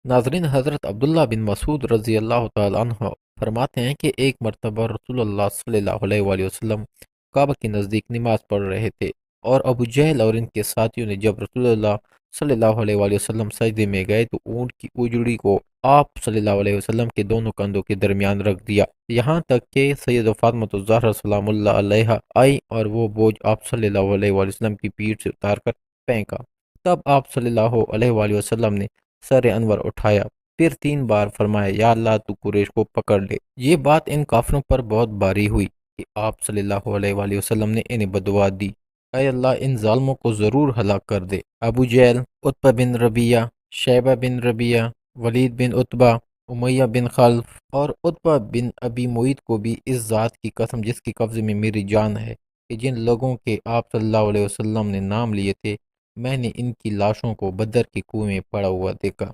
ناظرین، حضرت عبداللہ بن مسعود رضی اللہ تعالیٰ عنہ فرماتے ہیں کہ ایک مرتبہ رسول اللہ صلی اللہ علیہ وآلہ وسلم کعبہ کے نزدیک نماز پڑھ رہے تھے، اور ابو جہل اور ان کے ساتھیوں نے جب رسول اللہ صلی اللہ علیہ وآلہ وسلم سجدے میں گئے تو اونٹ کی اجڑی کو آپ صلی اللہ علیہ وسلم کے دونوں کندھوں کے درمیان رکھ دیا، یہاں تک کہ سید فاطمہ الزہرا سلام اللہ علیہا آئی اور وہ بوجھ آپ صلی اللہ علیہ وآلہ وسلم کی پیٹھ سے اتار کر پھینکا۔ تب آپ صلی اللہ علیہ وآلہ وسلم نے سر انور اٹھایا، پھر 3 بار فرمایا، یا اللہ تو قریش کو پکڑ لے۔ یہ بات ان کافروں پر بہت بھاری ہوئی کہ آپ صلی اللہ علیہ وآلہ وسلم نے انہیں بددعا دی، اے اللہ ان ظالموں کو ضرور ہلاک کر دے۔ ابو جہل، عتبہ بن ربیہ، شیبہ بن ربیہ، ولید بن عتبہ، امیہ بن خلف اور عتبہ بن ابی معیط کو بھی اس ذات کی قسم جس کے قبضے میں میری جان ہے کہ جن لوگوں کے آپ صلی اللہ علیہ وسلم نے نام لیے تھے، میں نے ان کی لاشوں کو بدر کے کنویں میں پڑا ہوا دیکھا۔